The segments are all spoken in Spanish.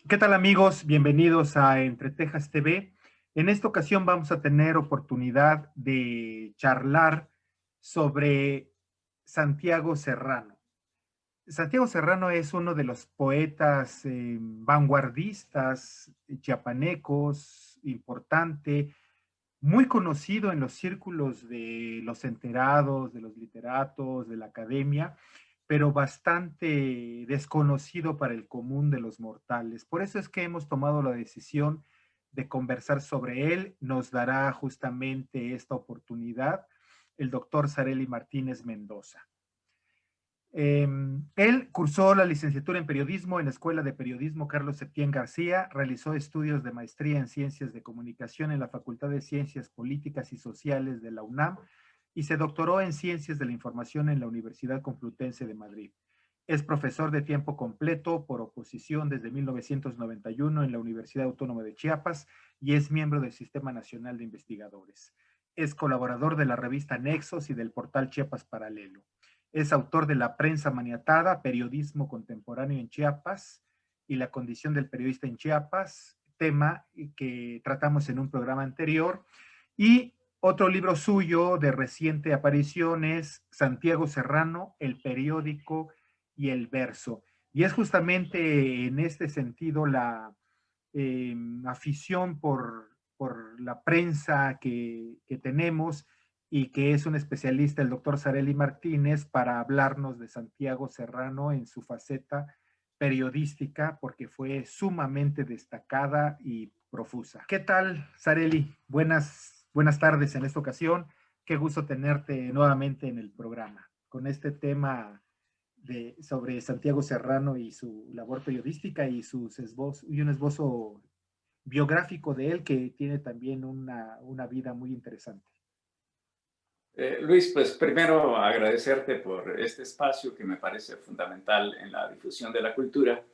¿Qué tal amigos? Bienvenidos a Entre Tejas TV. En esta ocasión vamos a tener oportunidad de charlar sobre Santiago Serrano. Santiago Serrano es uno de los poetas vanguardistas chiapanecos, importante, muy conocido en los círculos de los enterados, de los literatos, de la academia, pero bastante desconocido para el común de los mortales. Por eso es que hemos tomado la decisión de conversar sobre él. Nos dará justamente esta oportunidad el doctor Sareli Martínez Mendoza. Él cursó la licenciatura en periodismo en la Escuela de Periodismo Carlos Septién García, realizó estudios de maestría en Ciencias de Comunicación en la Facultad de Ciencias Políticas y Sociales de la UNAM y se doctoró en Ciencias de la Información en la Universidad Complutense de Madrid. Es profesor de tiempo completo por oposición desde 1991 en la Universidad Autónoma de Chiapas y es miembro del Sistema Nacional de Investigadores. Es colaborador de la revista Nexos y del portal Chiapas Paralelo. Es autor de La prensa maniatada, periodismo contemporáneo en Chiapas y la condición del periodista en Chiapas, tema que tratamos en un programa anterior. Y otro libro suyo de reciente aparición es Santiago Serrano, El periódico y el verso. Y es justamente en este sentido la afición por la prensa que tenemos y que es un especialista, el doctor Sareli Martínez, para hablarnos de Santiago Serrano en su faceta periodística, porque fue sumamente destacada y profusa. ¿Qué tal, Sareli? Buenas tardes en esta ocasión. Qué gusto tenerte nuevamente en el programa con este tema sobre Santiago Serrano y su labor periodística y, y un esbozo biográfico de él que tiene también una vida muy interesante. Luis, pues primero agradecerte por este espacio que me parece fundamental en la difusión de la cultura.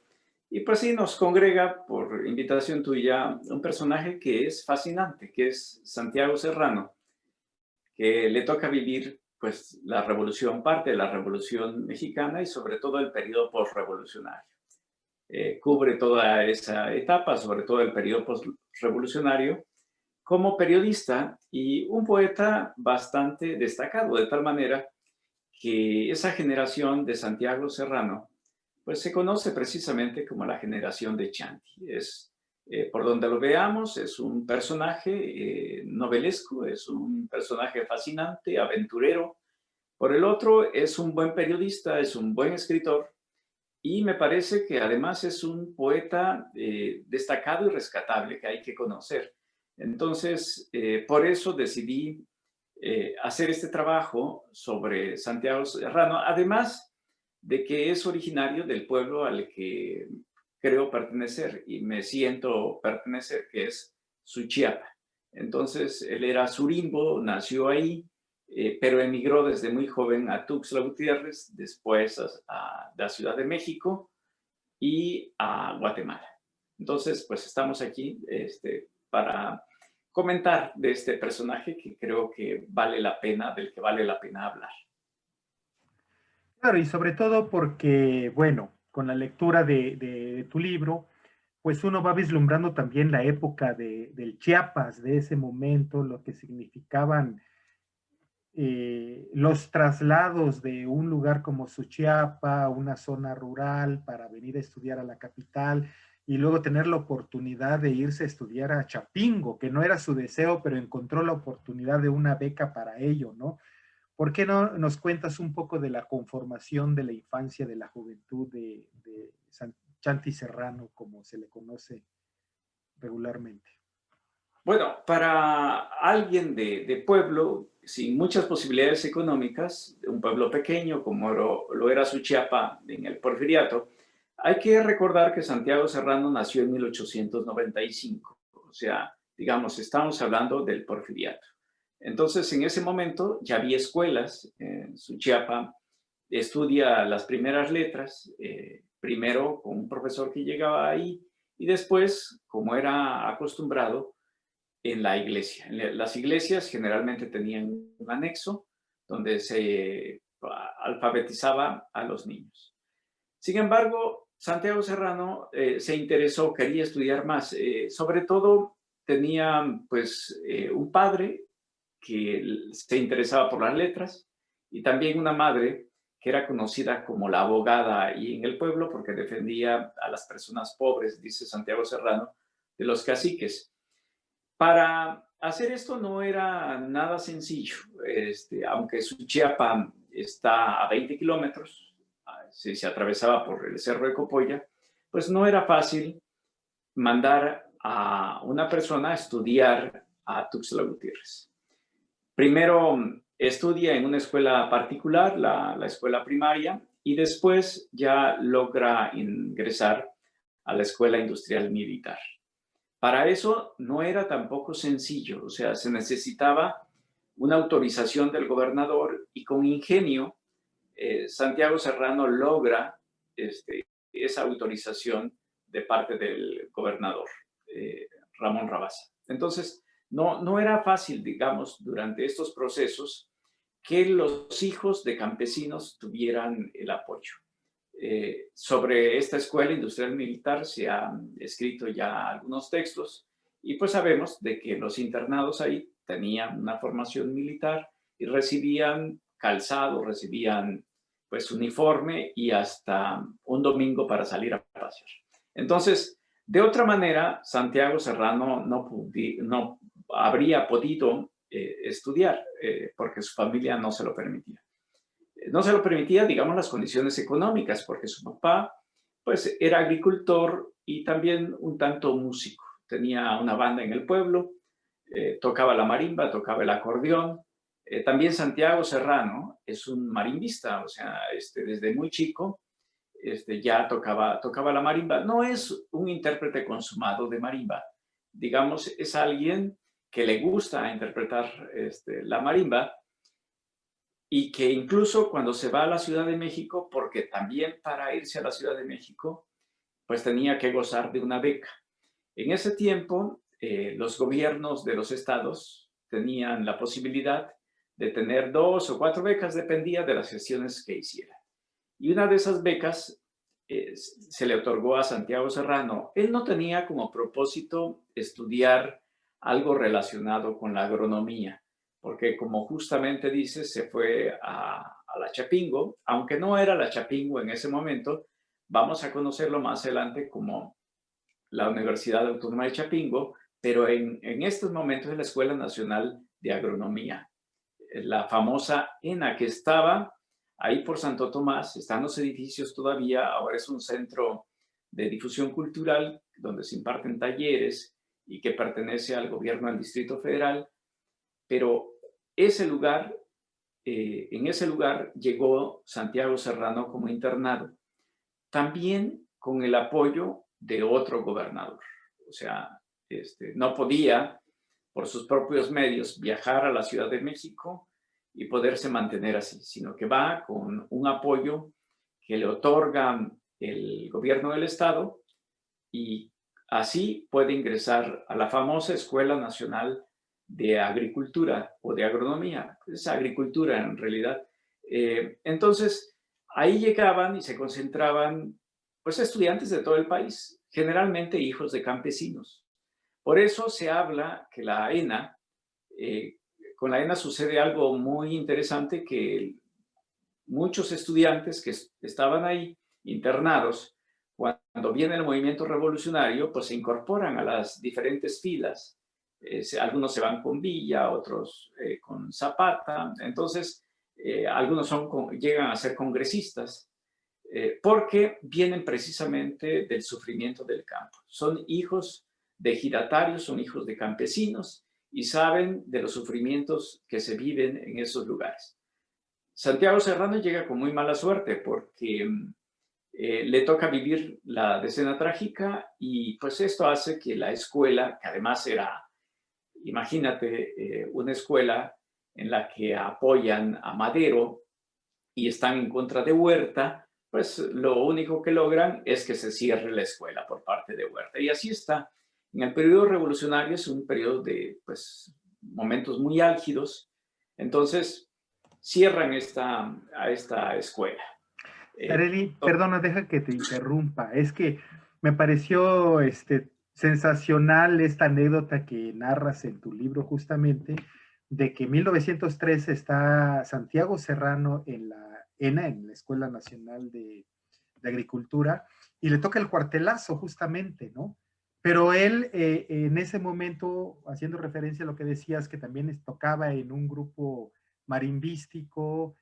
Y pues sí, nos congrega por invitación tuya un personaje que es fascinante, que es Santiago Serrano, que le toca vivir pues la revolución, parte de la revolución mexicana y sobre todo el periodo postrevolucionario. Cubre toda esa etapa, sobre todo el periodo postrevolucionario, como periodista y un poeta bastante destacado, de tal manera que esa generación de Santiago Serrano, pues se conoce precisamente como la generación de Chanti. Por donde lo veamos, es un personaje novelesco, es un personaje fascinante, aventurero. Por el otro, es un buen periodista, es un buen escritor y me parece que además es un poeta destacado y rescatable que hay que conocer. Entonces, por eso decidí hacer este trabajo sobre Santiago Serrano, además de que es originario del pueblo al que creo pertenecer y me siento pertenecer, que es Suchiapa. Entonces, él era surimbo, nació ahí, pero emigró desde muy joven a Tuxtla Gutiérrez, después a la Ciudad de México y a Guatemala. Entonces, pues estamos aquí para comentar de este personaje que creo que vale la pena, del que vale la pena hablar. Claro, y sobre todo porque, bueno, con la lectura de tu libro, pues uno va vislumbrando también la época del Chiapas, de ese momento, lo que significaban los traslados de un lugar como Suchiapa, una zona rural, para venir a estudiar a la capital y luego tener la oportunidad de irse a estudiar a Chapingo, que no era su deseo, pero encontró la oportunidad de una beca para ello, ¿no? ¿Por qué no nos cuentas un poco de la conformación de la infancia, de la juventud de Chanti Serrano, como se le conoce regularmente? Bueno, para alguien de pueblo, sin muchas posibilidades económicas, de un pueblo pequeño como lo era Suchiapa en el Porfiriato, hay que recordar que Santiago Serrano nació en 1895, o sea, digamos, estamos hablando del Porfiriato. Entonces, en ese momento ya había escuelas en Suchiapa, estudia las primeras letras, primero con un profesor que llegaba ahí y después, como era acostumbrado, en la iglesia. Las iglesias generalmente tenían un anexo donde se alfabetizaba a los niños. Sin embargo, Santiago Serrano se interesó, quería estudiar más. Sobre todo tenía pues un padre que se interesaba por las letras y también una madre que era conocida como la abogada ahí en el pueblo porque defendía a las personas pobres, dice Santiago Serrano, de los caciques. Para hacer esto no era nada sencillo, aunque Suchiapa está a 20 kilómetros, se atravesaba por el Cerro de Copolla, pues no era fácil mandar a una persona a estudiar a Tuxtla Gutiérrez. Primero estudia en una escuela particular, la escuela primaria, y después ya logra ingresar a la Escuela Industrial Militar. Para eso no era tampoco sencillo, o sea, se necesitaba una autorización del gobernador y con ingenio Santiago Serrano logra esa autorización de parte del gobernador Ramón Rabasa. Entonces, no era fácil, digamos, durante estos procesos que los hijos de campesinos tuvieran el apoyo. Sobre esta escuela industrial militar se han escrito ya algunos textos y pues sabemos de que los internados ahí tenían una formación militar y recibían calzado, recibían pues uniforme y hasta un domingo para salir a pasear. Entonces, de otra manera, Santiago Serrano no habría podido estudiar porque su familia no se lo permitía. No se lo permitía, digamos, las condiciones económicas, porque su papá, pues, era agricultor y también un tanto músico. Tenía una banda en el pueblo, tocaba la marimba, tocaba el acordeón. También Santiago Serrano es un marimbista, o sea, desde muy chico ya tocaba la marimba. No es un intérprete consumado de marimba, digamos, es alguien que le gusta interpretar la marimba, y que incluso cuando se va a la Ciudad de México, porque también para irse a la Ciudad de México, pues tenía que gozar de una beca. En ese tiempo, los gobiernos de los estados tenían la posibilidad de tener 2 o 4 becas, dependía de las gestiones que hiciera. Y una de esas becas se le otorgó a Santiago Serrano. Él no tenía como propósito estudiar algo relacionado con la agronomía, porque como justamente dice, se fue a la Chapingo, aunque no era la Chapingo en ese momento, vamos a conocerlo más adelante como la Universidad Autónoma de Chapingo, pero en estos momentos es la Escuela Nacional de Agronomía, la famosa ENA, que estaba ahí por Santo Tomás, están los edificios todavía, ahora es un centro de difusión cultural donde se imparten talleres y que pertenece al gobierno del Distrito Federal, pero ese lugar, en ese lugar llegó Santiago Serrano como internado, también con el apoyo de otro gobernador. O sea, no podía por sus propios medios viajar a la Ciudad de México y poderse mantener así, sino que va con un apoyo que le otorga el gobierno del estado y así puede ingresar a la famosa Escuela Nacional de Agricultura o de Agronomía. Es agricultura en realidad. Entonces, ahí llegaban y se concentraban pues estudiantes de todo el país, generalmente hijos de campesinos. Por eso se habla que la ENA, con la ENA sucede algo muy interesante, que muchos estudiantes que estaban ahí internados, cuando viene el movimiento revolucionario, pues se incorporan a las diferentes filas. Algunos se van con Villa, otros con Zapata. Entonces, algunos llegan a ser congresistas porque vienen precisamente del sufrimiento del campo. Son hijos de ejidatarios, son hijos de campesinos y saben de los sufrimientos que se viven en esos lugares. Santiago Serrano llega con muy mala suerte porque le toca vivir la decena trágica y pues esto hace que la escuela, que además era, imagínate, una escuela en la que apoyan a Madero y están en contra de Huerta, pues lo único que logran es que se cierre la escuela por parte de Huerta. Y así está. En el periodo revolucionario es un periodo de pues, momentos muy álgidos. Entonces, cierran a esta escuela. Areli, perdona, deja que te interrumpa. Es que me pareció sensacional esta anécdota que narras en tu libro justamente, de que en 1913 está Santiago Serrano en la ENA, en la Escuela Nacional de Agricultura, y le toca el cuartelazo justamente, ¿no? Pero él en ese momento, haciendo referencia a lo que decías, que también tocaba en un grupo marimbístico,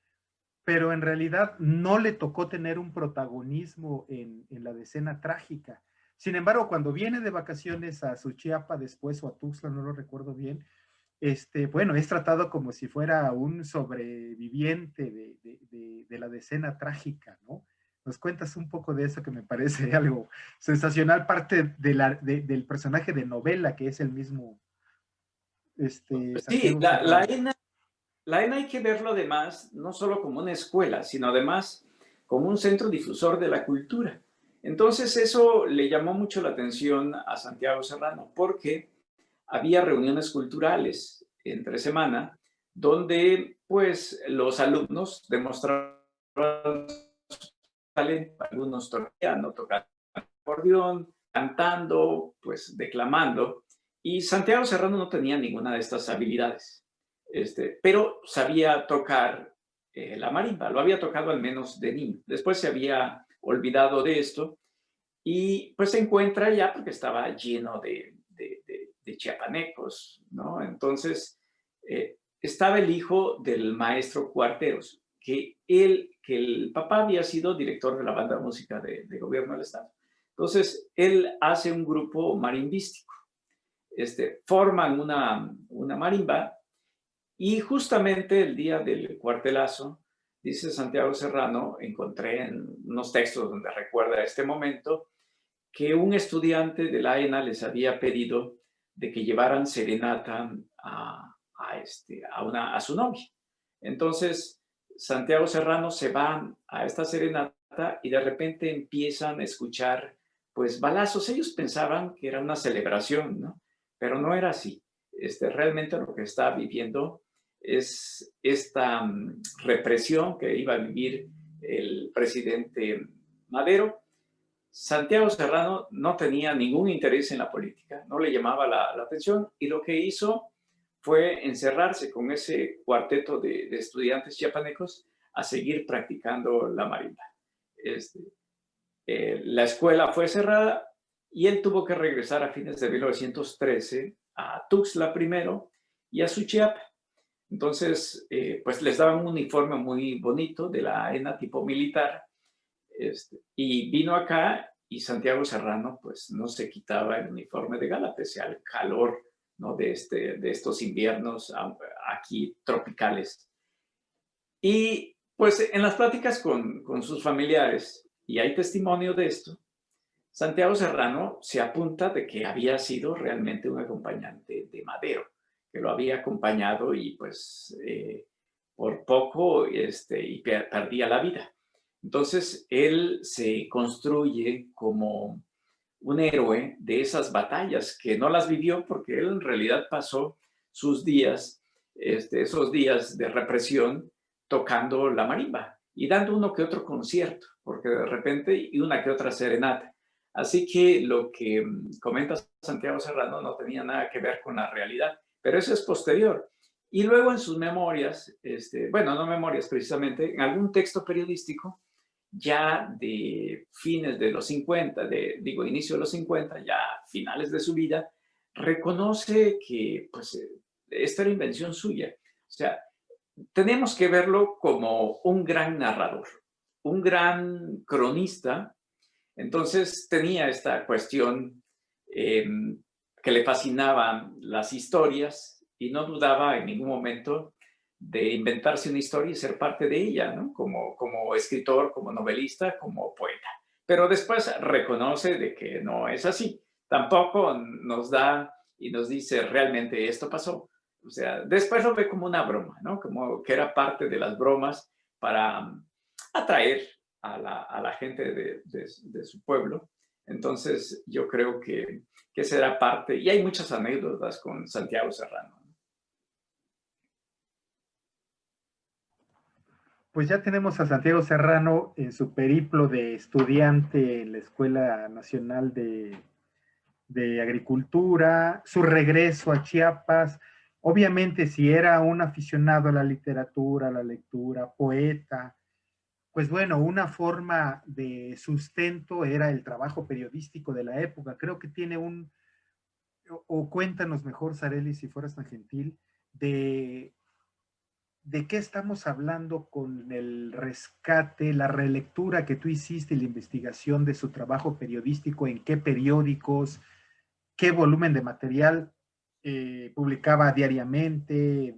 pero en realidad no le tocó tener un protagonismo en la decena trágica. Sin embargo, cuando viene de vacaciones a Suchiapa después o a Tuxtla, no lo recuerdo bien, bueno, es tratado como si fuera un sobreviviente de la decena trágica, ¿no? Nos cuentas un poco de eso que me parece algo sensacional, parte del personaje de novela que es el mismo Sí, Santiago Serrano. La ENA hay que verlo además no solo como una escuela, sino además como un centro difusor de la cultura. Entonces eso le llamó mucho la atención a Santiago Serrano porque había reuniones culturales entre semana donde pues los alumnos demostraban su talento, algunos tocaban, tocando acordeón, cantando, pues declamando, y Santiago Serrano no tenía ninguna de estas habilidades, pero sabía tocar la marimba, lo había tocado al menos de niño. Después se había olvidado de esto y pues se encuentra ya porque estaba lleno de chiapanecos, ¿no? Entonces, estaba el hijo del maestro Cuarteros, que el papá había sido director de la banda de música de gobierno del estado. Entonces, él hace un grupo marimbístico, forman una marimba y justamente el día del cuartelazo, dice Santiago Serrano, encontré en unos textos donde recuerda este momento, que un estudiante de la ENA les había pedido de que llevaran serenata a su novia. Entonces, Santiago Serrano se va a esta serenata y de repente empiezan a escuchar pues balazos. Ellos pensaban que era una celebración, ¿no? Pero no era así. Realmente lo que estaba viviendo es esta represión que iba a vivir el presidente Madero. Santiago Serrano no tenía ningún interés en la política, no le llamaba la atención y lo que hizo fue encerrarse con ese cuarteto de estudiantes chiapanecos a seguir practicando la marimba. Este, la escuela fue cerrada y él tuvo que regresar a fines de 1913 a Tuxtla primero y a Suchiapa. Entonces, pues les daban un uniforme muy bonito de la ENA tipo militar. Y vino acá y Santiago Serrano pues no se quitaba el uniforme de gala pese al calor, ¿no? de estos inviernos aquí tropicales. Y pues en las pláticas con sus familiares, y hay testimonio de esto, Santiago Serrano se apunta de que había sido realmente un acompañante de Madero, que lo había acompañado y pues por poco y perdía la vida. Entonces él se construye como un héroe de esas batallas que no las vivió porque él en realidad pasó sus días, esos días de represión tocando la marimba y dando uno que otro concierto, porque de repente y una que otra serenata. Así que lo que comenta Santiago Serrano no tenía nada que ver con la realidad, pero eso es posterior. Y luego en sus memorias, bueno, no memorias precisamente, en algún texto periodístico, ya de fines de los 50, inicio de los 50, ya finales de su vida, reconoce que pues esta era invención suya. O sea, tenemos que verlo como un gran narrador, un gran cronista. Entonces tenía esta cuestión eh, que le fascinaban las historias y no dudaba en ningún momento de inventarse una historia y ser parte de ella, ¿no? Como escritor, como novelista, como poeta. Pero después reconoce de que no es así. Tampoco nos da y nos dice realmente esto pasó. O sea, después lo ve como una broma, ¿no? Como que era parte de las bromas para atraer a la gente de su pueblo. Entonces, yo creo que será parte, y hay muchas anécdotas con Santiago Serrano. Pues ya tenemos a Santiago Serrano en su periplo de estudiante en la Escuela Nacional de Agricultura, su regreso a Chiapas. Obviamente, si era un aficionado a la literatura, a la lectura, poeta, pues bueno, una forma de sustento era el trabajo periodístico de la época. Creo que tiene o cuéntanos mejor, Sareli, si fueras tan gentil, de ¿de qué estamos hablando con el rescate, la relectura que tú hiciste y la investigación de su trabajo periodístico? ¿En qué periódicos? ¿Qué volumen de material publicaba diariamente,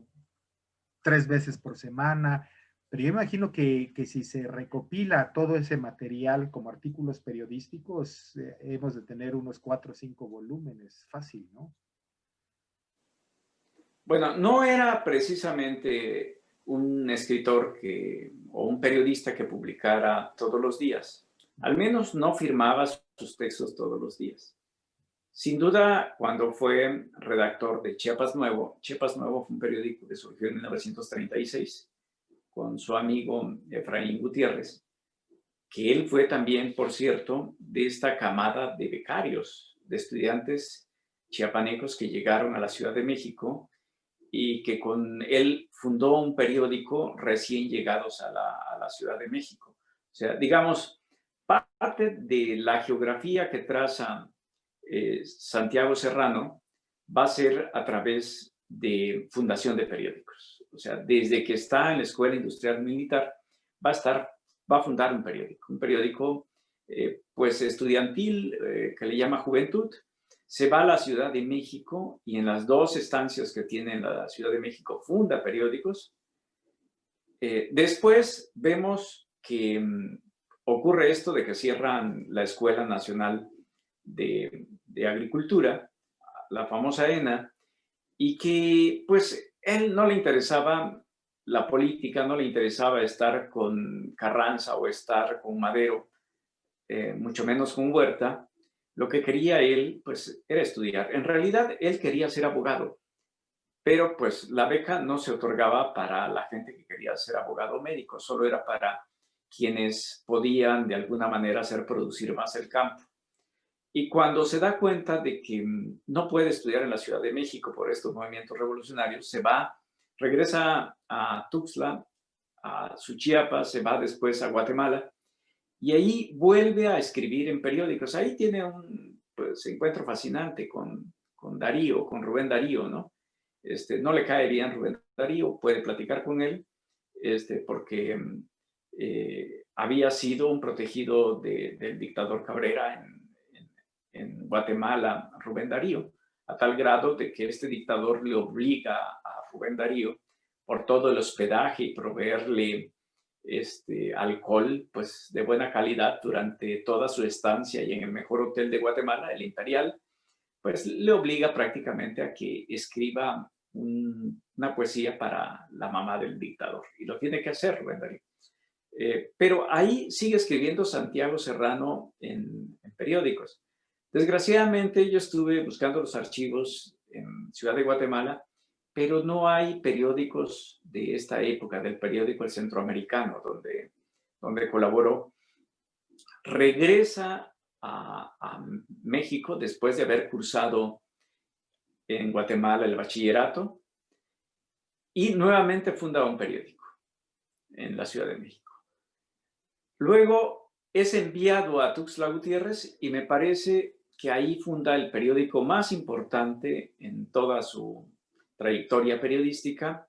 3 veces por semana? Pero yo imagino que si se recopila todo ese material como artículos periodísticos, hemos de tener unos 4 o 5 volúmenes, fácil, ¿no? Bueno, no era precisamente un escritor o un periodista que publicara todos los días. Al menos no firmaba sus textos todos los días. Sin duda, cuando fue redactor de Chiapas Nuevo fue un periódico que surgió en 1936 con su amigo Efraín Gutiérrez, que él fue también, por cierto, de esta camada de becarios, de estudiantes chiapanecos que llegaron a la Ciudad de México y que con él fundó un periódico recién llegados a la Ciudad de México. O sea, digamos, parte de la geografía que traza Santiago Serrano va a ser a través de fundación de periódicos. O sea, desde que está en la Escuela Industrial Militar, va a fundar un periódico pues estudiantil que le llama Juventud. Se va a la Ciudad de México y en las 2 estancias que tiene en la Ciudad de México funda periódicos. Después vemos que ocurre esto de que cierran la Escuela Nacional de Agricultura, la famosa ENA, y que pues él no le interesaba la política, no le interesaba estar con Carranza o estar con Madero, mucho menos con Huerta. Lo que quería él pues era estudiar. En realidad él quería ser abogado, pero pues la beca no se otorgaba para la gente que quería ser abogado médico, solo era para quienes podían de alguna manera hacer producir más el campo. Y cuando se da cuenta de que no puede estudiar en la Ciudad de México por estos movimientos revolucionarios, regresa a Tuxtla, a su Chiapas, se va después a Guatemala y ahí vuelve a escribir en periódicos. Ahí tiene un pues, encuentro fascinante con Darío, con Rubén Darío, ¿no? No le cae bien Rubén Darío, puede platicar con él, porque había sido un protegido del dictador Cabrera en Guatemala, Rubén Darío, a tal grado de que este dictador le obliga a Rubén Darío por todo el hospedaje y proveerle alcohol pues, de buena calidad durante toda su estancia y en el mejor hotel de Guatemala, el Imperial, pues le obliga prácticamente a que escriba una poesía para la mamá del dictador. Y lo tiene que hacer Rubén Darío. Pero ahí sigue escribiendo Santiago Serrano en periódicos. Desgraciadamente yo estuve buscando los archivos en Ciudad de Guatemala, pero no hay periódicos de esta época, del periódico El Centroamericano, donde colaboró. Regresa a México después de haber cursado en Guatemala el bachillerato y nuevamente funda un periódico en la Ciudad de México. Luego es enviado a Tuxtla Gutiérrez y me parece que ahí funda el periódico más importante en toda su trayectoria periodística,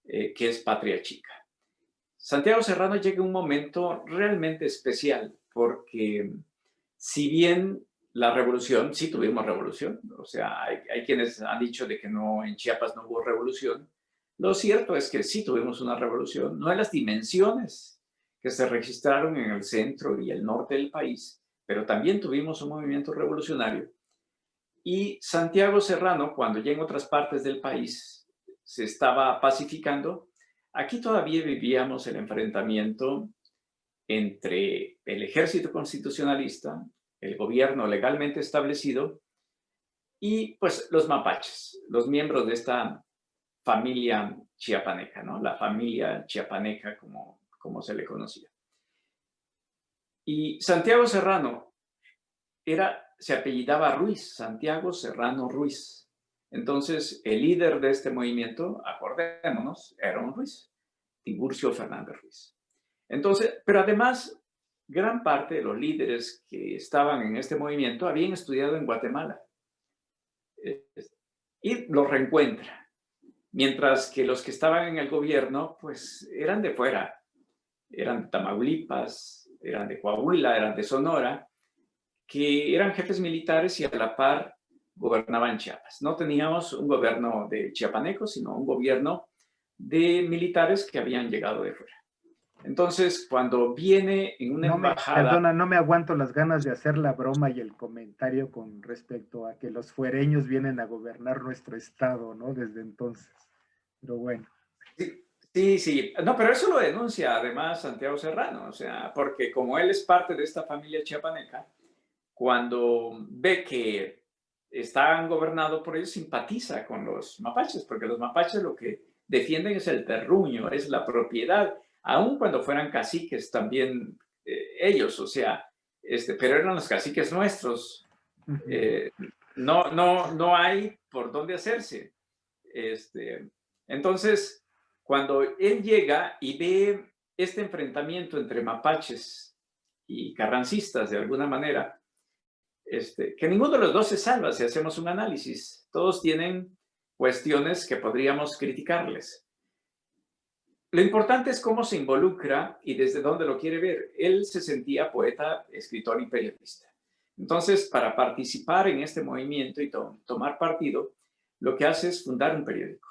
que es Patria Chica. Santiago Serrano llega un momento realmente especial porque si bien la revolución, sí tuvimos revolución, o sea, hay quienes han dicho de que no, en Chiapas no hubo revolución. Lo cierto es que sí tuvimos una revolución, no en las dimensiones que se registraron en el centro y el norte del país, pero también tuvimos un movimiento revolucionario. Y Santiago Serrano, cuando ya en otras partes del país se estaba pacificando, aquí todavía vivíamos el enfrentamiento entre el ejército constitucionalista, el gobierno legalmente establecido y pues los mapaches, los miembros de esta familia chiapaneca, ¿no? La familia chiapaneca, como como se le conocía. Y Santiago Serrano se apellidaba Ruiz, Santiago Serrano Ruiz. Entonces, el líder de este movimiento, acordémonos, era un Ruiz, Tiburcio Fernández Ruiz. Entonces, pero además, gran parte de los líderes que estaban en este movimiento habían estudiado en Guatemala. Y los reencuentra. Mientras que los que estaban en el gobierno, pues eran de fuera. Eran de Tamaulipas, eran de Coahuila, eran de Sonora, que eran jefes militares y a la par gobernaban Chiapas. No teníamos un gobierno de chiapanecos, sino un gobierno de militares que habían llegado de fuera. Entonces, cuando viene en una embajada... Perdona, no me aguanto las ganas de hacer la broma y el comentario con respecto a que los fuereños vienen a gobernar nuestro estado, ¿no? Desde entonces. Pero bueno. Sí. No, pero eso lo denuncia además Santiago Serrano, o sea, porque como él es parte de esta familia chiapaneca, cuando ve que están gobernados por ellos, simpatiza con los mapaches, porque los mapaches lo que defienden es el terruño, es la propiedad, aun cuando fueran caciques también ellos, o sea, pero eran los caciques nuestros. No hay por dónde hacerse. Entonces, cuando él llega y ve este enfrentamiento entre mapaches y carrancistas de alguna manera, que ninguno de los dos se salva si hacemos un análisis. Todos tienen cuestiones que podríamos criticarles. Lo importante es cómo se involucra y desde dónde lo quiere ver. Él se sentía poeta, escritor y periodista. Entonces, para participar en este movimiento y tomar partido, lo que hace es fundar un periódico.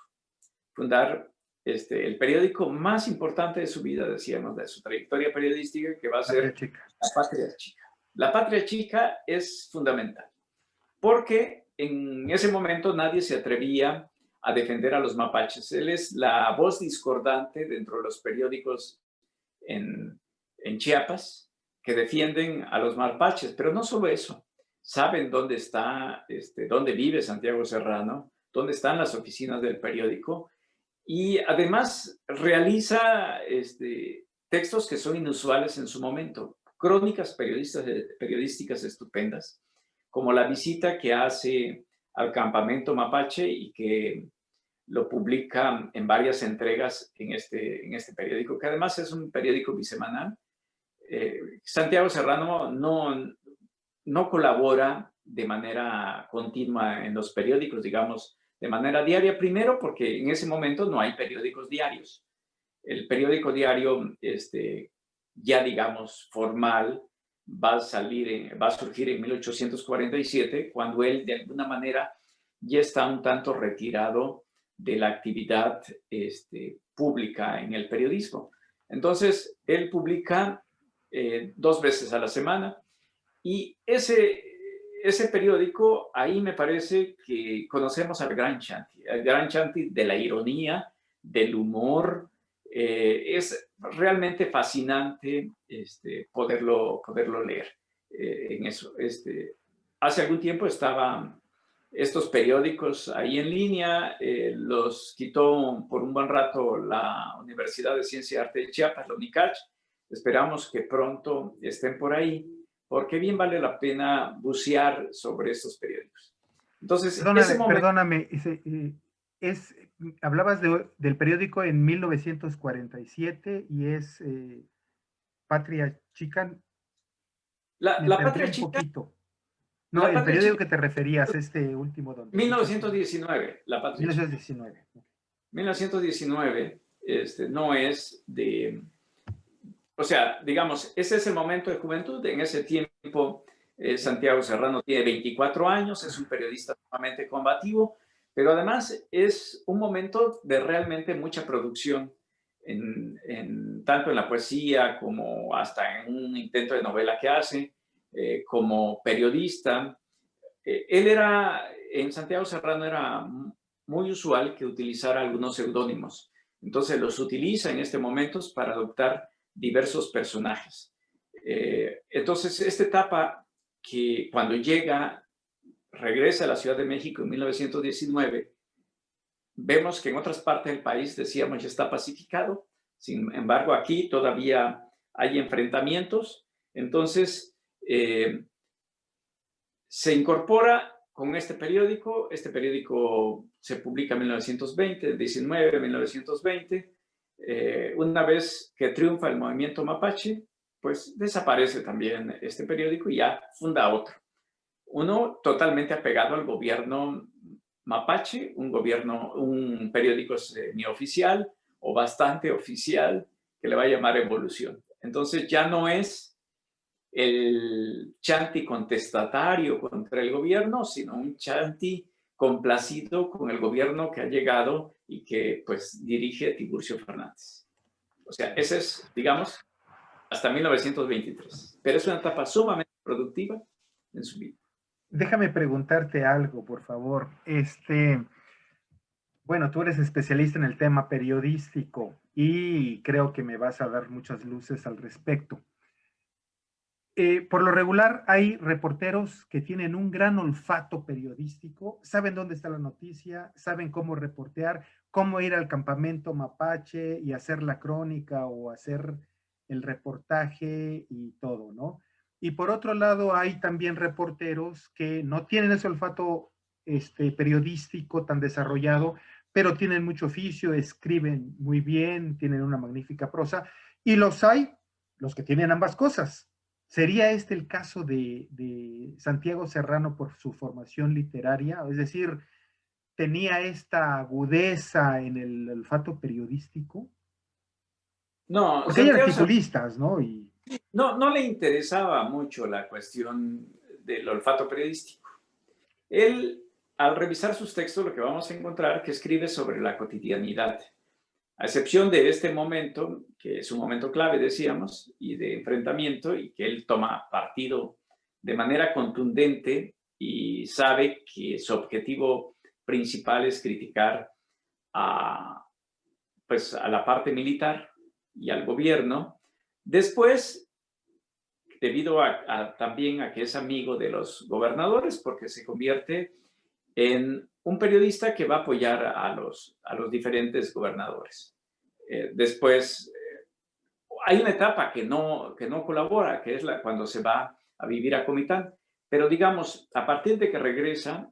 Fundar el periódico más importante de su vida, decíamos, de su trayectoria periodística, que va a ser La Patria Chica. La Patria Chica es fundamental, porque en ese momento nadie se atrevía a defender a los mapaches. Él es la voz discordante dentro de los periódicos en Chiapas que defienden a los mapaches, pero no solo eso. Saben dónde está, dónde vive Santiago Serrano, dónde están las oficinas del periódico, y además realiza textos que son inusuales en su momento, crónicas periodísticas estupendas, como la visita que hace al campamento mapache y que lo publica en varias entregas en este periódico, que además es un periódico bisemanal. Santiago Serrano no colabora de manera continua en los periódicos, digamos, de manera diaria, primero porque en ese momento no hay periódicos diarios. El periódico diario, ya digamos, formal, va a surgir en 1847, cuando él de alguna manera ya está un tanto retirado de la actividad pública en el periodismo. Entonces, él publica 2 veces a la semana y ese periódico, ahí me parece que conocemos al Gran Chanti, el Gran Chanti de la ironía, del humor. Es realmente fascinante poderlo leer en eso. Hace algún tiempo estaban estos periódicos ahí en línea, los quitó por un buen rato la Universidad de Ciencia y Arte de Chiapas, la UNICACH. Esperamos que pronto estén por ahí, porque bien vale la pena bucear sobre estos periódicos. Entonces, perdóname, hablabas del periódico en 1947 y es Patria Chica. La Patria Chica. Poquito. No, el periódico que te referías, último donde. 1919, La Patria 1919. Chica. 1919, no es de... O sea, digamos, ese es el momento de juventud. En ese tiempo, Santiago Serrano tiene 24 años, es un periodista sumamente combativo, pero además es un momento de realmente mucha producción, tanto en la poesía como hasta en un intento de novela que hace, como periodista. En Santiago Serrano era muy usual que utilizara algunos seudónimos. Entonces los utiliza en este momento para adoptar diversos personajes. Entonces, esta etapa que cuando regresa a la Ciudad de México en 1919, vemos que en otras partes del país, decíamos, ya está pacificado, Sin embargo, aquí todavía hay enfrentamientos. Entonces, se incorpora con este periódico. Este periódico se publica en 1920, 19, 1920. Una vez que triunfa el movimiento mapache, pues desaparece también este periódico y ya funda otro. Uno totalmente apegado al gobierno mapache, un periódico semioficial o bastante oficial, que le va a llamar Evolución. Entonces ya no es el chanti contestatario contra el gobierno, sino un chanti complacido con el gobierno que ha llegado y que pues dirige Tiburcio Fernández. O sea, ese es, digamos, hasta 1923. Pero es una etapa sumamente productiva en su vida. Déjame preguntarte algo, por favor. Bueno, tú eres especialista en el tema periodístico y creo que me vas a dar muchas luces al respecto. Por lo regular hay reporteros que tienen un gran olfato periodístico, saben dónde está la noticia, saben cómo reportear, cómo ir al campamento mapache y hacer la crónica o hacer el reportaje y todo, ¿no? Y por otro lado hay también reporteros que no tienen ese olfato periodístico tan desarrollado, pero tienen mucho oficio, escriben muy bien, tienen una magnífica prosa, y los hay, los que tienen ambas cosas. ¿Sería este el caso de Santiago Serrano por su formación literaria? Es decir, ¿tenía esta agudeza en el olfato periodístico? No, Porque hay Santiago articulistas, ¿no? no le interesaba mucho la cuestión del olfato periodístico. Él, al revisar sus textos, lo que vamos a encontrar que escribe sobre la cotidianidad. A excepción de este momento, que es un momento clave, decíamos, y de enfrentamiento, y que él toma partido de manera contundente y sabe que su objetivo principal es criticar a, pues, a la parte militar y al gobierno. Después, debido también a que es amigo de los gobernadores, porque se convierte en un periodista que va a apoyar a los diferentes gobernadores. Después, hay una etapa que no colabora, que es cuando se va a vivir a Comitán, pero digamos, a partir de que regresa,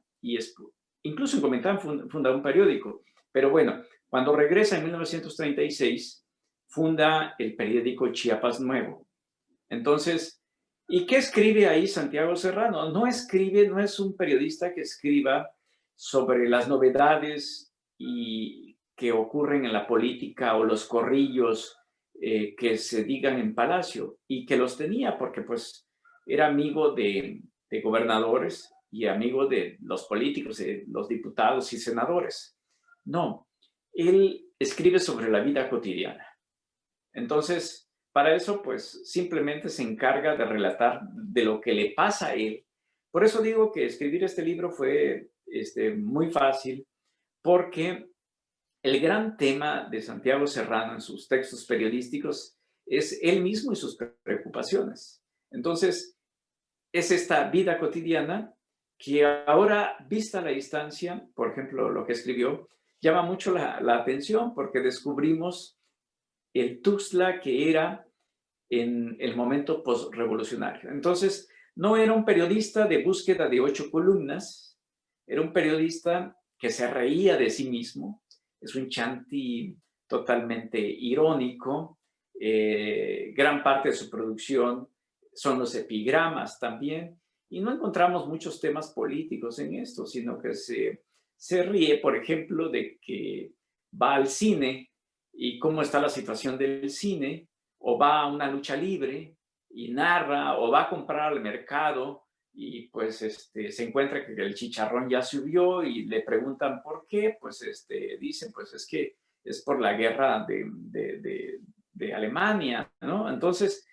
incluso en Comitán funda un periódico, pero bueno, cuando regresa en 1936, funda el periódico Chiapas Nuevo. Entonces, ¿y qué escribe ahí Santiago Serrano? No es un periodista que escriba sobre las novedades que ocurren en la política o los corrillos que se digan en Palacio, y que los tenía porque pues era amigo de gobernadores y amigo de los políticos, de los diputados y senadores. No, él escribe sobre la vida cotidiana. Entonces, para eso, pues simplemente se encarga de relatar de lo que le pasa a él. Por eso digo que escribir este libro fue muy fácil, porque el gran tema de Santiago Serrano en sus textos periodísticos es él mismo y sus preocupaciones. Entonces, es esta vida cotidiana que ahora, vista a la distancia, por ejemplo, lo que escribió, llama mucho la atención, porque descubrimos el Tuxtla que era en el momento postrevolucionario. Entonces, no era un periodista de búsqueda de 8 columnas, era un periodista que se reía de sí mismo, es un chanti totalmente irónico, gran parte de su producción son los epigramas también, y no encontramos muchos temas políticos en esto, sino que se ríe, por ejemplo, de que va al cine y cómo está la situación del cine, o va a una lucha libre y narra, o va a comprar al mercado y pues se encuentra que el chicharrón ya subió y le preguntan por qué, pues dicen, pues es que es por la guerra de Alemania, ¿no? Entonces,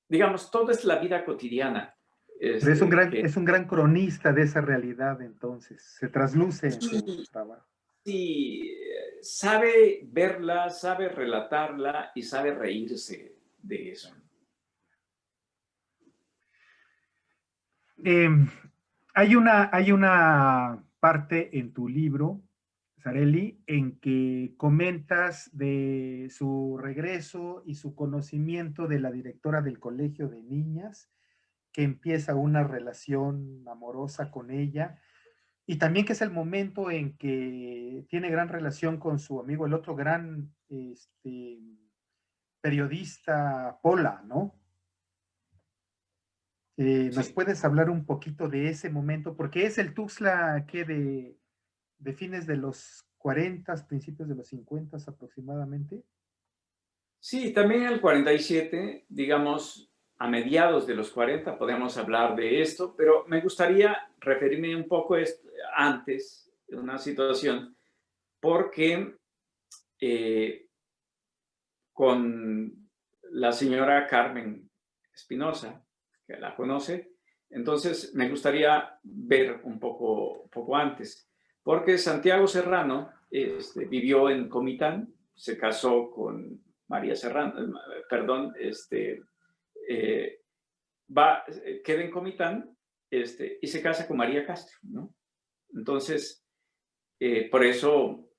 digamos, todo es la vida cotidiana. Pero Que es un gran cronista de esa realidad, entonces, se trasluce en su sí, trabajo. sí, sabe verla, sabe relatarla y sabe reírse de eso. Hay una parte en tu libro Sareli, en que comentas de su regreso y su conocimiento de la directora del colegio de niñas, que empieza una relación amorosa con ella, y también que es el momento en que tiene gran relación con su amigo, el otro gran periodista Pola, ¿no? ¿Nos Sí. puedes hablar un poquito de ese momento? Porque es el Tuxtla que de fines de los 40, principios de los 50 aproximadamente. Sí, también en el 47, digamos, a mediados de los 40, podemos hablar de esto, pero me gustaría referirme un poco antes de una situación, porque con la señora Carmen Espinosa, que la conoce, entonces me gustaría ver un poco antes, porque Santiago Serrano vivió en Comitán, se casó con María Serrano, perdón, eh, queda en Comitán y se casa con María Castro, ¿no? Entonces, por eso,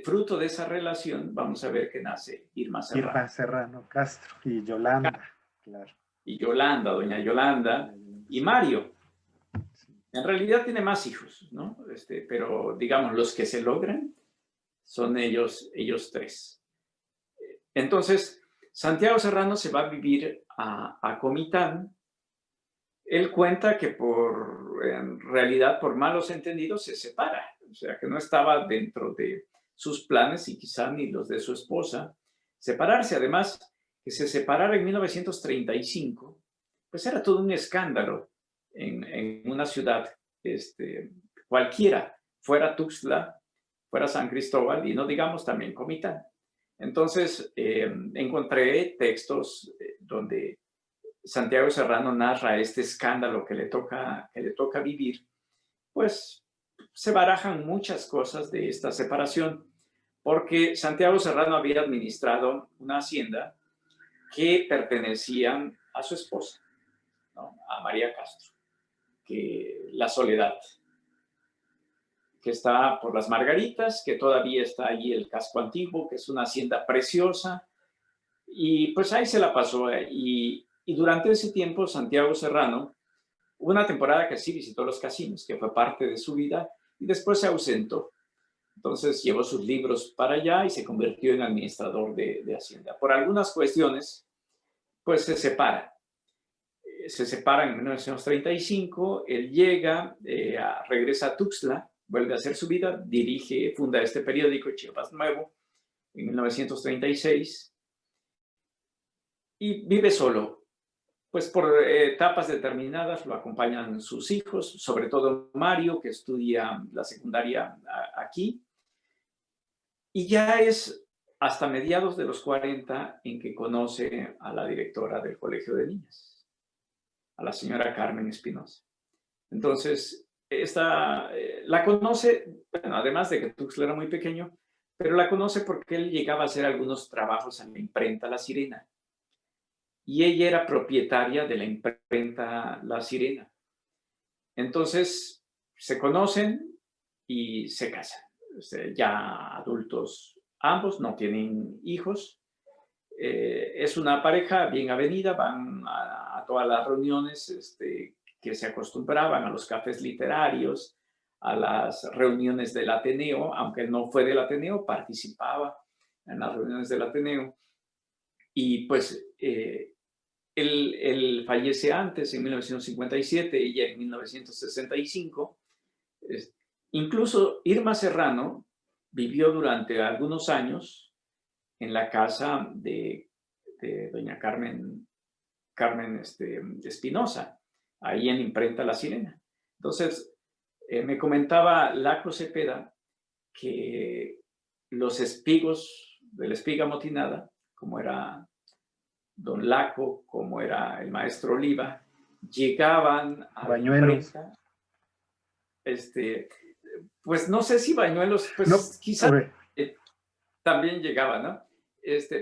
fruto de esa relación, vamos a ver que nace Irma Irma Serrano. Serrano Castro y Yolanda, claro. Y Yolanda, doña Yolanda, y Sí, Mario. sí. En realidad tiene más hijos, ¿no? Pero digamos, los que se logran son ellos tres. Entonces, Santiago Serrano se va a vivir a Comitán. Él cuenta que en realidad, por malos entendidos, se separa. O sea, que no estaba dentro de sus planes y quizá ni los de su esposa separarse. Además, que se separara en 1935, pues era todo un escándalo en una ciudad cualquiera, fuera Tuxtla, fuera San Cristóbal y no digamos también Comitán. Entonces, encontré textos donde Santiago Serrano narra este escándalo que le toca vivir, pues se barajan muchas cosas de esta separación, porque Santiago Serrano había administrado una hacienda que pertenecía a su esposa, ¿no? A María Castro, que la Soledad, que está por las Margaritas, que todavía está allí el casco antiguo, que es una hacienda preciosa, y pues ahí se la pasó. Y durante ese tiempo Santiago Serrano, hubo una temporada que sí visitó los casinos, que fue parte de su vida, y después se ausentó. Entonces llevó sus libros para allá y se convirtió en administrador de Hacienda. Por algunas cuestiones, pues se separa. Se separan en 1935, él llega, regresa a Tuxtla, vuelve a hacer su vida, funda este periódico Chiapas Nuevo en 1936 y vive solo. Pues por etapas determinadas lo acompañan sus hijos, sobre todo Mario, que estudia la secundaria aquí, y ya es hasta mediados de los 40 en que conoce a la directora del Colegio de Niñas, a la señora Carmen Espinosa. Entonces, la conoce, bueno, además de que Tuxtla era muy pequeño, pero la conoce porque él llegaba a hacer algunos trabajos en la imprenta La Sirena. Y ella era propietaria de la imprenta La Sirena. Entonces, se conocen y se casan. Ya adultos ambos, no tienen hijos. Es una pareja bien avenida, van a todas las reuniones que se acostumbraban, a los cafés literarios, a las reuniones del Ateneo, aunque no fue del Ateneo, participaba en las reuniones del Ateneo. Y pues él fallece antes, en 1957, ella en 1965. Incluso Irma Serrano vivió durante algunos años en la casa de doña Carmen Espinosa, ahí en Imprenta La Sirena. Entonces, me comentaba Laco Cepeda que los espigos de la espiga motinada, como era don Laco, como era el maestro Oliva, llegaban a la Bañuelos. imprenta, pues no sé si Bañuelos, No, pues a quizás ver, también llegaba, ¿no?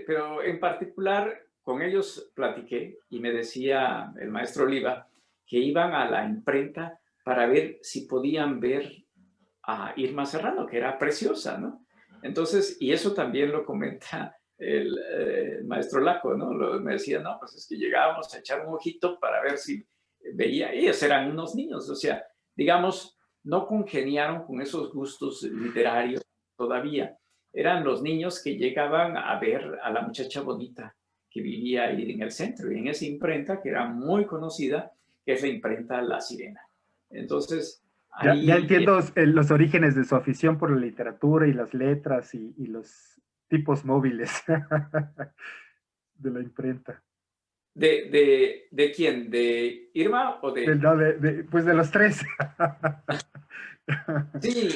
Pero en particular con ellos platiqué y me decía el maestro Oliva que iban a la imprenta para ver si podían ver a Irma Serrano, que era preciosa, ¿no? Entonces, y eso también lo comenta el maestro Laco, ¿no? Me decía, no, pues es que llegábamos a echar un ojito para ver si veía, ellos eran unos niños, o sea, digamos, no congeniaron con esos gustos literarios todavía. Eran los niños que llegaban a ver a la muchacha bonita que vivía ahí en el centro y en esa imprenta que era muy conocida, que es la imprenta La Sirena. Entonces, Ya ahí entiendo los orígenes de su afición por la literatura y las letras y los tipos móviles de la imprenta. ¿De quién? ¿De Irma o de...? No, pues de los tres. Sí,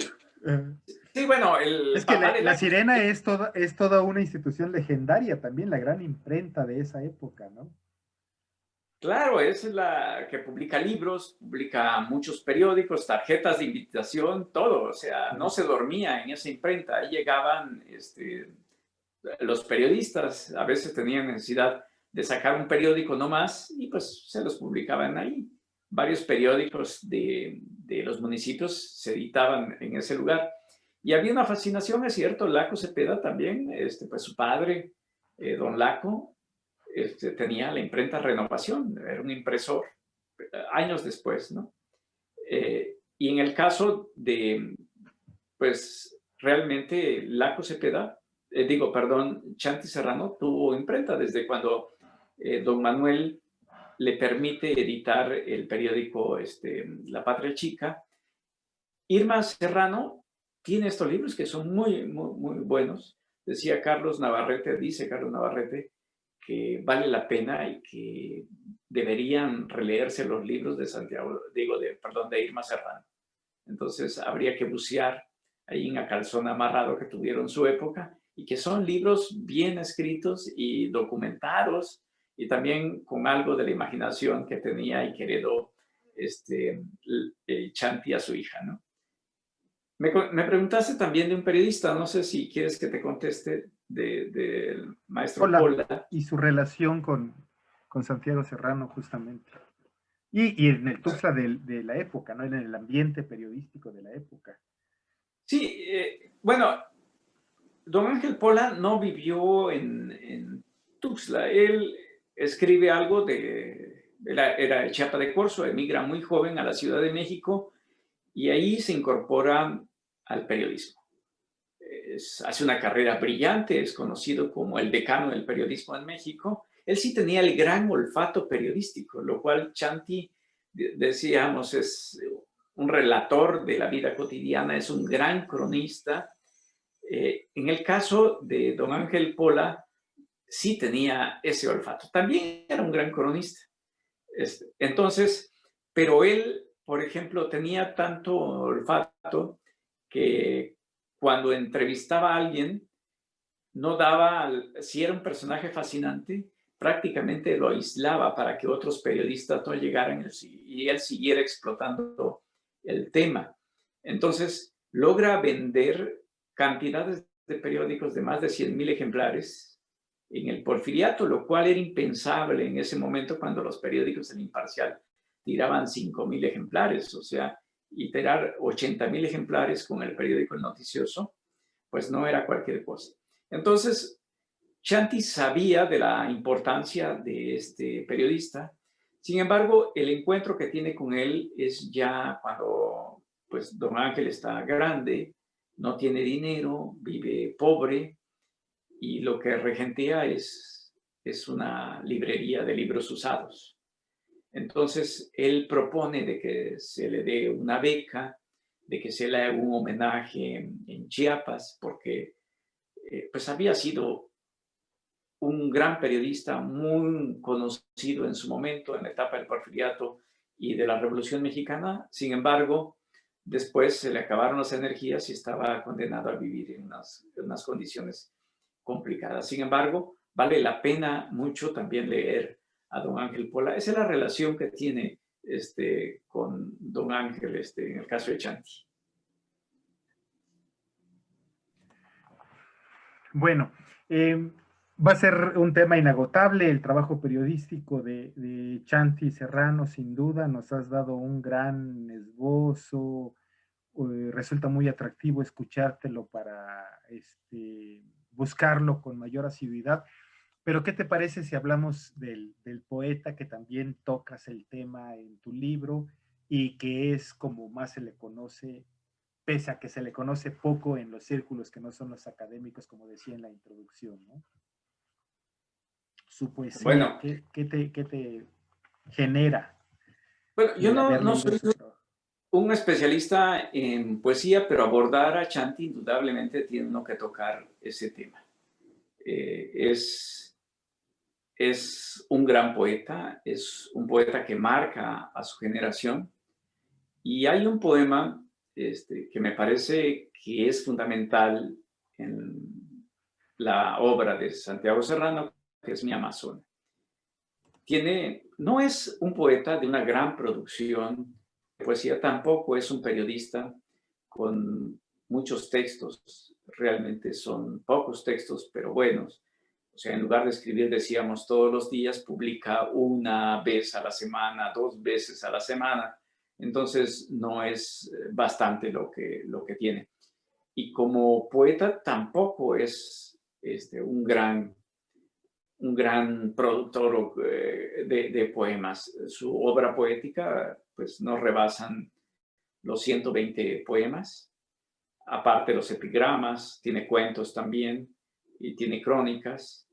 sí, bueno, el Es que papá de la la... Sirena es toda una institución legendaria también, la gran imprenta de esa época, ¿no? Claro, es la que publica libros, publica muchos periódicos, tarjetas de invitación, todo. O sea, no se dormía en esa imprenta. Ahí llegaban los periodistas, a veces tenían necesidad de sacar un periódico nomás y pues se los publicaban ahí. Varios periódicos de los municipios se editaban en ese lugar. Y había una fascinación, es cierto, Laco Cepeda también, pues su padre, don Laco, tenía la imprenta Renovación, era un impresor, años después, ¿no? Y en el caso de, pues, realmente Laco Cepeda, perdón, Chanti Serrano tuvo imprenta desde cuando don Manuel le permite editar el periódico La Patria Chica. Irma Serrano tiene estos libros que son muy, muy, muy buenos. Decía Carlos Navarrete, dice Carlos Navarrete, que vale la pena y que deberían releerse los libros de Santiago, perdón, de Irma Serrano. Entonces habría que bucear ahí en A Calzón Amarrado que tuvieron su época y que son libros bien escritos y documentados y también con algo de la imaginación que tenía y que heredó Chanti a su hija, ¿no? Me preguntaste también de un periodista, no sé si quieres que te conteste del maestro Hola, Pola. y su relación con Santiago Serrano, justamente. Y en el Tuxtla de la época, ¿no? En el ambiente periodístico de la época. Sí, bueno, don Ángel Pola no vivió en Tuxtla. Él escribe algo era de Chiapa de Corzo, emigra muy joven a la Ciudad de México y ahí se incorpora al periodismo. Hace una carrera brillante, es conocido como el decano del periodismo en México. Él sí tenía el gran olfato periodístico, lo cual Chanti, decíamos, es un relator de la vida cotidiana, es un gran cronista. En el caso de don Ángel Pola, sí tenía ese olfato. También era un gran cronista. Entonces, pero él, por ejemplo, tenía tanto olfato que cuando entrevistaba a alguien, no daba, si era un personaje fascinante, prácticamente lo aislaba para que otros periodistas no llegaran y él siguiera explotando el tema. Entonces, logra vender cantidades de periódicos de más de 100,000 ejemplares en el Porfiriato, lo cual era impensable en ese momento cuando los periódicos del Imparcial tiraban 5,000 ejemplares, o sea, y tirar 80,000 ejemplares con el periódico El Noticioso, pues no era cualquier cosa. Entonces, Chanti sabía de la importancia de este periodista. Sin embargo, el encuentro que tiene con él es ya cuando pues don Ángel está grande, no tiene dinero, vive pobre y lo que regentea es una librería de libros usados. Entonces, él propone de que se le dé una beca, de que se le haga un homenaje en Chiapas, porque pues había sido un gran periodista, muy conocido en su momento, en la etapa del Porfiriato y de la Revolución Mexicana. Sin embargo, después se le acabaron las energías y estaba condenado a vivir en unas condiciones complicadas. Sin embargo, vale la pena mucho también leer a don Ángel Pola. Esa es la relación que tiene con don Ángel en el caso de Chanti. Bueno, va a ser un tema inagotable el trabajo periodístico de Chanti Serrano, sin duda. Nos has dado un gran esbozo, resulta muy atractivo escuchártelo para buscarlo con mayor asiduidad. Pero ¿qué te parece si hablamos del poeta que también tocas el tema en tu libro y que es como más se le conoce, pese a que se le conoce poco en los círculos que no son los académicos, como decía en la introducción, ¿no? Su poesía, Bueno, qué te genera bueno, yo el haber no leído soy su trabajo? un especialista en poesía, pero abordar a Chanti indudablemente tiene uno que tocar ese tema. Eh, es, es un gran poeta, es un poeta que marca a su generación. Y hay un poema que me parece que es fundamental en la obra de Santiago Serrano, que es Mi Amazona. No es un poeta de una gran producción de poesía, tampoco es un periodista con muchos textos, realmente son pocos textos, pero buenos. O sea, en lugar de escribir, decíamos, todos los días, publica una vez a la semana, 2 veces a la semana. Entonces, no es bastante lo que tiene. Y como poeta, tampoco es un gran productor de poemas. Su obra poética, pues, no rebasan los 120 poemas, aparte los epigramas, tiene cuentos también y tiene crónicas,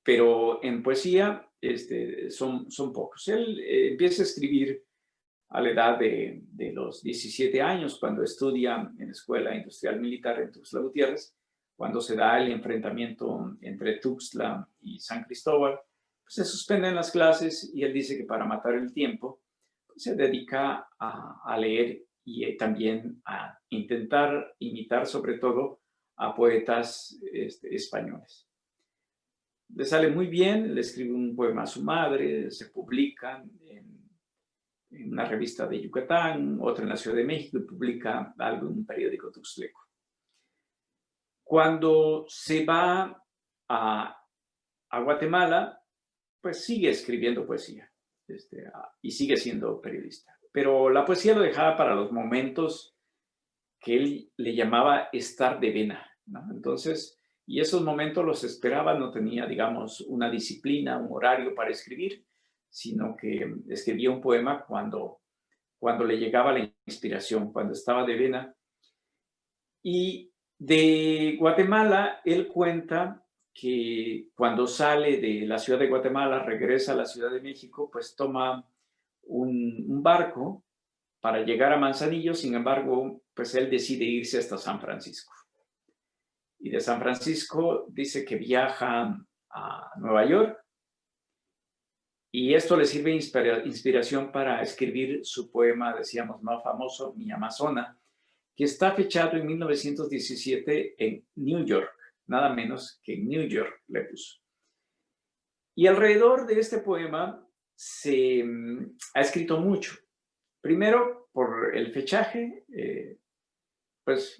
pero en poesía son pocos. Él empieza a escribir a la edad de los 17 años, cuando estudia en la Escuela Industrial Militar en Tuxtla Gutiérrez, cuando se da el enfrentamiento entre Tuxtla y San Cristóbal, pues se suspenden las clases y él dice que para matar el tiempo pues se dedica a leer y también a intentar imitar sobre todo a poetas españoles. Le sale muy bien, le escribe un poema a su madre, se publica en una revista de Yucatán, otra en la Ciudad de México y publica algo en un periódico tuxtleco. Cuando se va a Guatemala, pues sigue escribiendo poesía y sigue siendo periodista. Pero la poesía lo dejaba para los momentos que él le llamaba estar de vena, ¿no? Entonces, y esos momentos los esperaba, no tenía, digamos, una disciplina, un horario para escribir, sino que escribía un poema cuando le llegaba la inspiración, cuando estaba de vena. Y de Guatemala, él cuenta que cuando sale de la ciudad de Guatemala, regresa a la Ciudad de México, pues toma un barco para llegar a Manzanillo. Sin embargo, pues él decide irse hasta San Francisco. Y de San Francisco dice que viaja a Nueva York, y esto le sirve inspiración para escribir su poema, decíamos, más famoso, Mi Amazona, que está fechado en 1917 en New York, nada menos que en New York le puso. Y alrededor de este poema se ha escrito mucho. Primero, por el fechaje, pues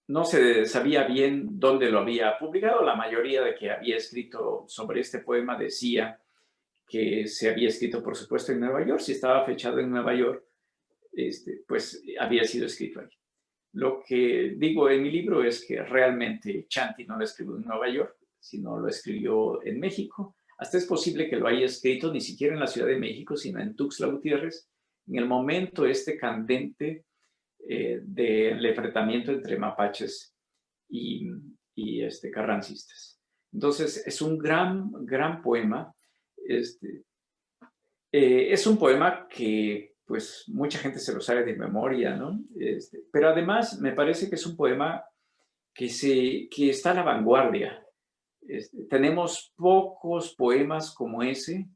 no se sabía bien dónde lo había publicado. La mayoría de que había escrito sobre este poema decía que se había escrito, por supuesto, en Nueva York. Si estaba fechado en Nueva York, pues había sido escrito ahí. Lo que digo en mi libro es que realmente Chanti no lo escribió en Nueva York, sino lo escribió en México. Hasta es posible que lo haya escrito ni siquiera en la Ciudad de México, sino en Tuxtla Gutiérrez, en el momento candente del enfrentamiento entre mapaches y carrancistas. Entonces, es un gran poema. Es un poema que, pues, mucha gente se lo sabe de memoria, ¿no? Pero además me parece que es un poema que está a la vanguardia. Tenemos pocos poemas como ese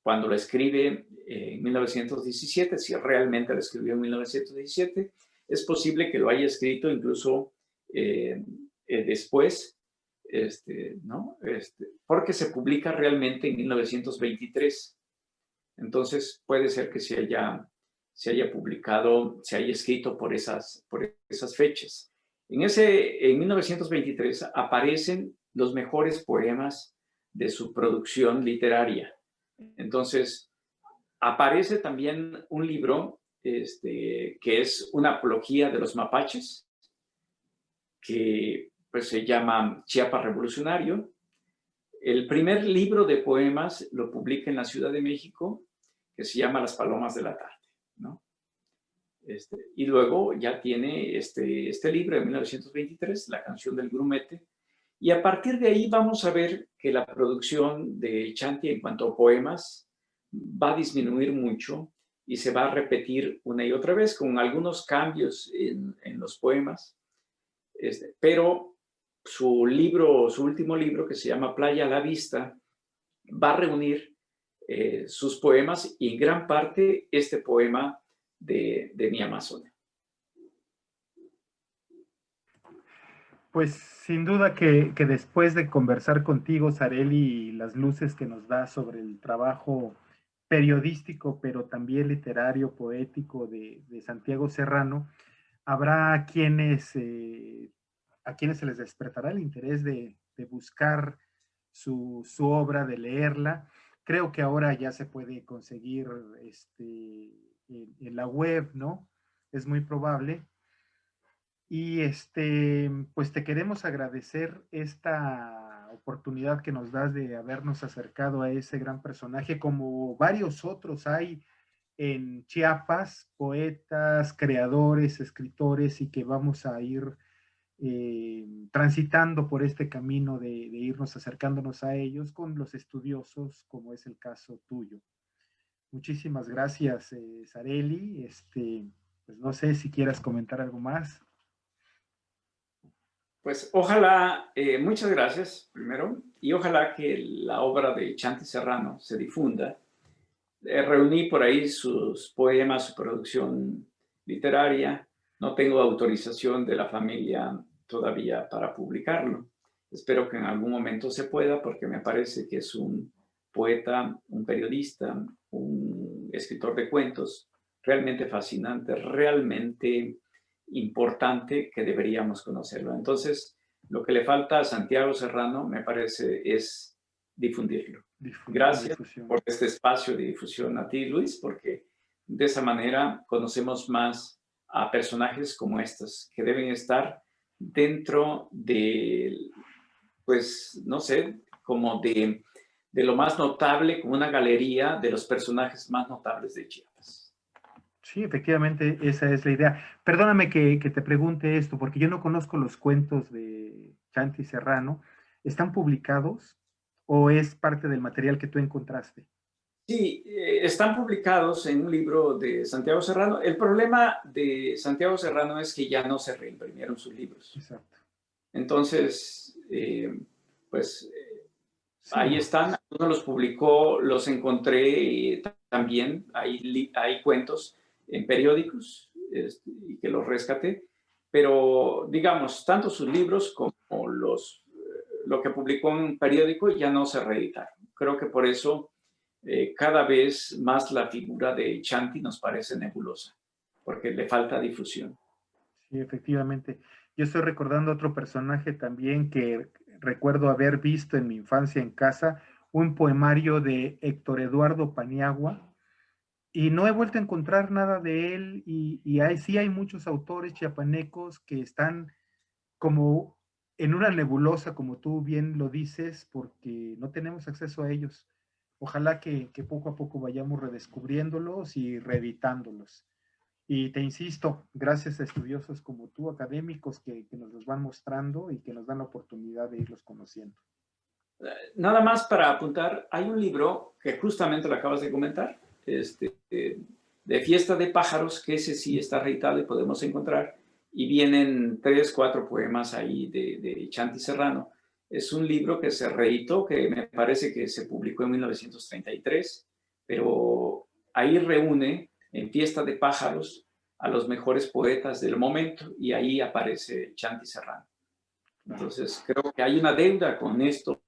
cuando lo escribe en 1917, si realmente lo escribió en 1917, es posible que lo haya escrito incluso después, ¿no? Porque se publica realmente en 1923. Entonces puede ser que se haya publicado, se haya escrito por esas fechas. En 1923 aparecen los mejores poemas de su producción literaria. Entonces, aparece también un libro que es una apología de los mapaches, que pues, se llama Chiapas Revolucionario. El primer libro de poemas lo publica en la Ciudad de México, que se llama Las Palomas de la Tarde, ¿no? Y luego ya tiene este libro de 1923, La Canción del Grumete, y a partir de ahí vamos a ver que la producción de Chanti en cuanto a poemas va a disminuir mucho y se va a repetir una y otra vez con algunos cambios en los poemas. Pero su último libro, que se llama Playa a la Vista, va a reunir sus poemas y en gran parte este poema de Mi Amazonia. Pues sin duda que después de conversar contigo, Sareli, y las luces que nos da sobre el trabajo periodístico, pero también literario, poético de Santiago Serrano, habrá quienes, a quienes se les despertará el interés de buscar su obra, de leerla. Creo que ahora ya se puede conseguir en la web, ¿no? Es muy probable. Y pues te queremos agradecer esta oportunidad que nos das de habernos acercado a ese gran personaje, como varios otros hay en Chiapas, poetas, creadores, escritores, y que vamos a ir transitando por este camino de irnos acercándonos a ellos con los estudiosos, como es el caso tuyo. Muchísimas gracias, Sareli. Pues no sé si quieras comentar algo más. Pues ojalá, muchas gracias primero, y ojalá que la obra de Chanti Serrano se difunda. Reuní por ahí sus poemas, su producción literaria. No tengo autorización de la familia todavía para publicarlo. Espero que en algún momento se pueda, porque me parece que es un poeta, un periodista, un escritor de cuentos realmente fascinante, realmente importante, que deberíamos conocerlo. Entonces, lo que le falta a Santiago Serrano, me parece, es difundirlo. Gracias por este espacio de difusión a ti, Luis, porque de esa manera conocemos más a personajes como estos, que deben estar dentro de, pues, no sé, como de lo más notable, como una galería de los personajes más notables de Chiapas. Sí, efectivamente, esa es la idea. Perdóname que te pregunte esto, porque yo no conozco los cuentos de Chanti Serrano. ¿Están publicados o es parte del material que tú encontraste? Sí, están publicados en un libro de Santiago Serrano. El problema de Santiago Serrano es que ya no se reimprimieron sus libros. Exacto. Entonces, pues Sí. ahí están. Uno los publicó, los encontré también. Hay cuentos en periódicos y que los rescaté. Pero, digamos, tanto sus libros como lo que publicó en un periódico ya no se reeditaron. Creo que por eso cada vez más la figura de Chanti nos parece nebulosa, porque le falta difusión. Sí, efectivamente. Yo estoy recordando otro personaje también que recuerdo haber visto en mi infancia en casa, un poemario de Héctor Eduardo Paniagua, y no he vuelto a encontrar nada de él, y sí hay muchos autores chiapanecos que están como en una nebulosa, como tú bien lo dices, porque no tenemos acceso a ellos. Ojalá que poco a poco vayamos redescubriéndolos y reeditándolos. Y te insisto, gracias a estudiosos como tú, académicos, que nos los van mostrando y que nos dan la oportunidad de irlos conociendo. Nada más para apuntar, hay un libro que justamente lo acabas de comentar, de Fiesta de Pájaros, que ese sí está reeditado y podemos encontrar, y vienen 3, 4 poemas ahí de Chanti Serrano. Es un libro que se reeditó, que me parece que se publicó en 1933, pero ahí reúne en Fiesta de Pájaros a los mejores poetas del momento, y ahí aparece Chanti Serrano. Entonces, creo que hay una deuda con estos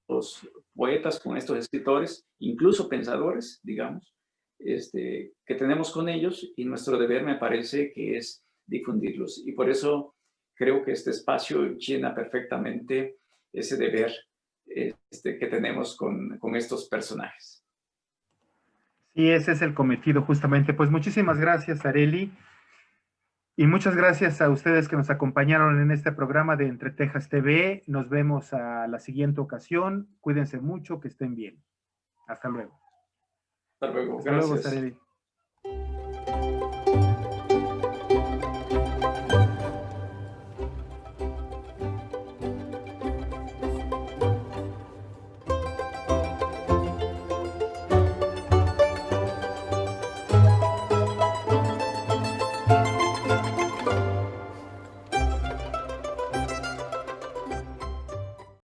poetas, con estos escritores, incluso pensadores, digamos, que tenemos con ellos, y nuestro deber me parece que es difundirlos. Y por eso creo que este espacio llena perfectamente ese deber que tenemos con estos personajes. Sí, ese es el cometido justamente. Pues muchísimas gracias, Arely. Y muchas gracias a ustedes que nos acompañaron en este programa de Entre Tejas TV. Nos vemos a la siguiente ocasión. Cuídense mucho, que estén bien. Hasta luego. Hasta luego, Hasta luego, gracias. Sareli.